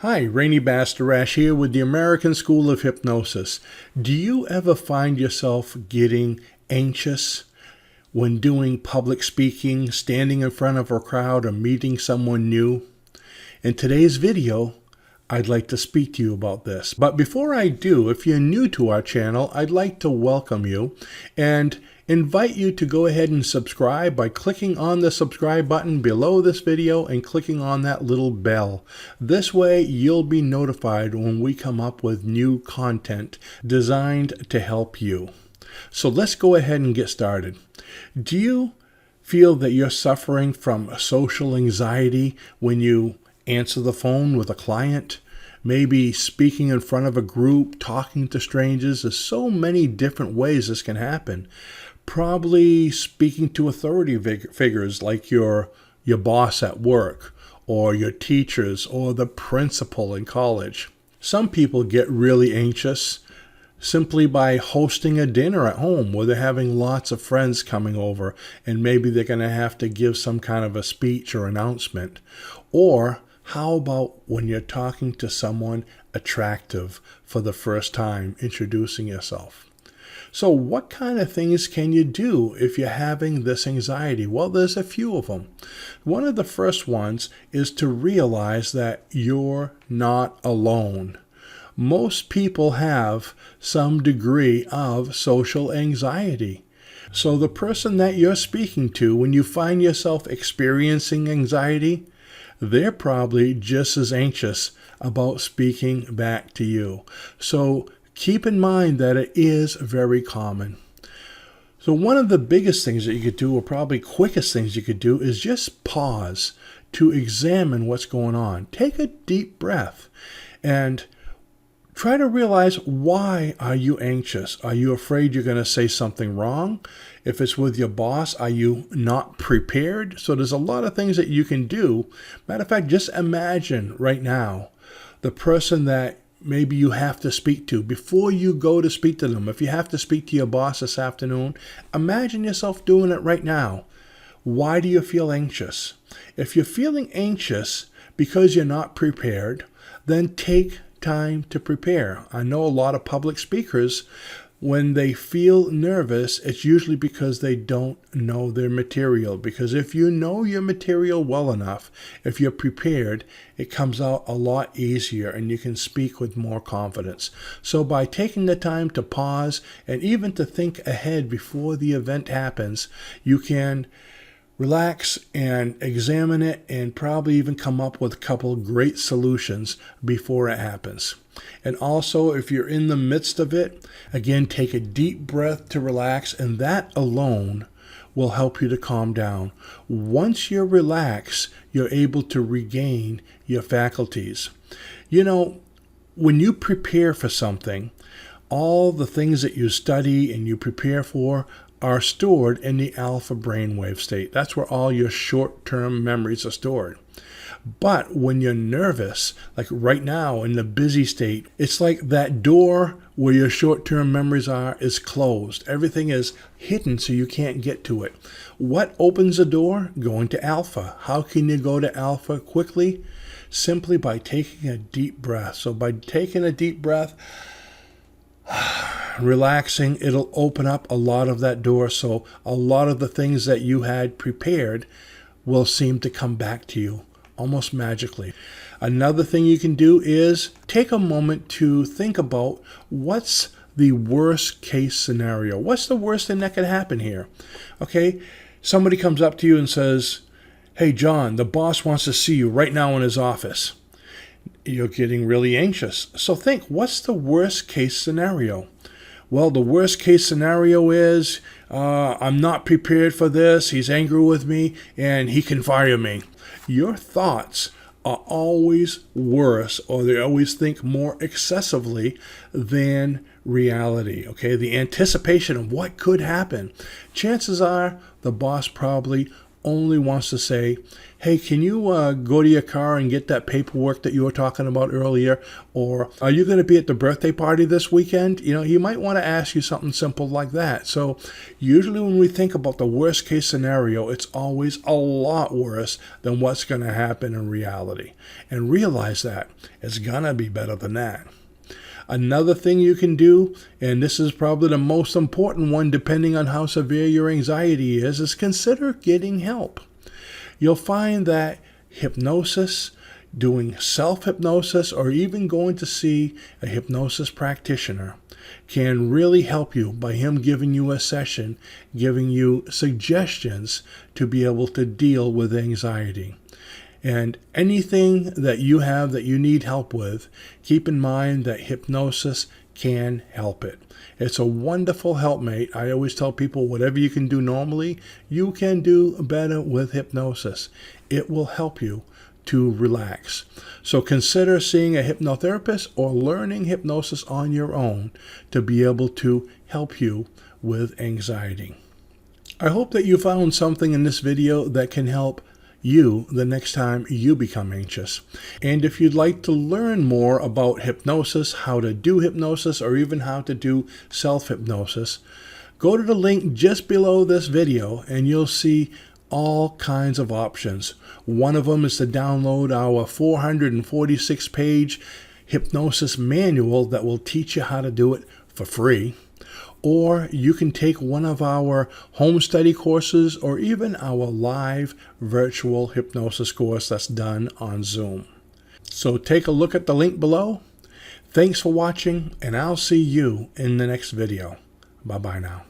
Hi, Rene Bastarache here with the American School of Hypnosis. Do you ever find yourself getting anxious when doing public speaking, standing in front of a crowd, or meeting someone new? In today's video, I'd like to speak to you about this. But before I do, if you're new to our channel, I'd like to welcome you and invite you to go ahead and subscribe by clicking on the subscribe button below this video and clicking on that little bell. This way you'll be notified when we come up with new content designed to help you. So let's go ahead and get started. Do you feel that you're suffering from social anxiety when you answer the phone with a client? Maybe speaking in front of a group, talking to strangers. There's so many different ways this can happen. Probably speaking to authority figures like your boss at work, or your teachers, or the principal in college. Some people get really anxious simply by hosting a dinner at home where they're having lots of friends coming over, and maybe they're going to have to give some kind of a speech or announcement. Or how about when you're talking to someone attractive for the first time, introducing yourself? So what kind of things can you do if you're having this anxiety? Well, there's a few of them. One of the first ones is to realize that you're not alone. Most people have some degree of social anxiety. So the person that you're speaking to, when you find yourself experiencing anxiety, they're probably just as anxious about speaking back to you. So keep in mind that it is very common. So one of the biggest things that you could do, or probably quickest things you could do, is just pause to examine what's going on. Take a deep breath and try to realize, why are you anxious? Are you afraid you're going to say something wrong? If it's with your boss, are you not prepared? So there's a lot of things that you can do. Matter of fact, just imagine right now the person that maybe you have to speak to. Before you go to speak to them, if you have to speak to your boss this afternoon, imagine yourself doing it right now. Why do you feel anxious? If you're feeling anxious because you're not prepared, then take time to prepare. I know a lot of public speakers, when they feel nervous, it's usually because they don't know their material. Because if you know your material well enough, if you're prepared, it comes out a lot easier and you can speak with more confidence. So by taking the time to pause and even to think ahead before the event happens, you can relax and examine it and probably even come up with a couple great solutions before it happens. And also, if you're in the midst of it, again, take a deep breath to relax, and that alone will help you to calm down. Once you're relaxed, you're able to regain your faculties. You know, when you prepare for something, all the things that you study and you prepare for are stored in the alpha brainwave state. That's where all your short-term memories are stored. But when you're nervous, like right now in the busy state, it's like that door where your short-term memories are is closed. Everything is hidden so you can't get to it. What opens the door? Going to alpha. How can you go to alpha quickly? Simply by taking a deep breath. So by taking a deep breath, relaxing, it'll open up a lot of that door. So a lot of the things that you had prepared will seem to come back to you almost magically. Another thing you can do is take a moment to think about, what's the worst case scenario? What's the worst thing that could happen here? Okay, somebody comes up to you and says, "Hey John, the boss wants to see you right now in his office." You're getting really anxious. So think, what's the worst case scenario? Well, the worst case scenario is, I'm not prepared for this, he's angry with me, and he can fire me. Your thoughts are always worse, or they always think more excessively than reality, okay? The anticipation of what could happen. Chances are the boss probably only wants to say, hey, can you go to your car and get that paperwork that you were talking about earlier? Or are you going to be at the birthday party this weekend? He might want to ask you something simple like that. So usually when we think about the worst case scenario, it's always a lot worse than what's going to happen in reality. And realize that it's going to be better than that. Another thing you can do, and this is probably the most important one depending on how severe your anxiety is consider getting help. You'll find that hypnosis, doing self-hypnosis, or even going to see a hypnosis practitioner can really help you by him giving you a session, giving you suggestions to be able to deal with anxiety. And anything that you have that you need help with, keep in mind that hypnosis can help it. It's a wonderful helpmate. I always tell people whatever you can do normally, you can do better with hypnosis. It will help you to relax. So consider seeing a hypnotherapist or learning hypnosis on your own to be able to help you with anxiety. I hope that you found something in this video that can help you the next time you become anxious. And if you'd like to learn more about hypnosis, how to do hypnosis, or even how to do self-hypnosis, go to the link just below this video and you'll see all kinds of options. One of them is to download our 446-page hypnosis manual that will teach you how to do it for free. Or you can take one of our home study courses or even our live virtual hypnosis course that's done on Zoom. So take a look at the link below. Thanks for watching, and I'll see you in the next video. Bye-bye now.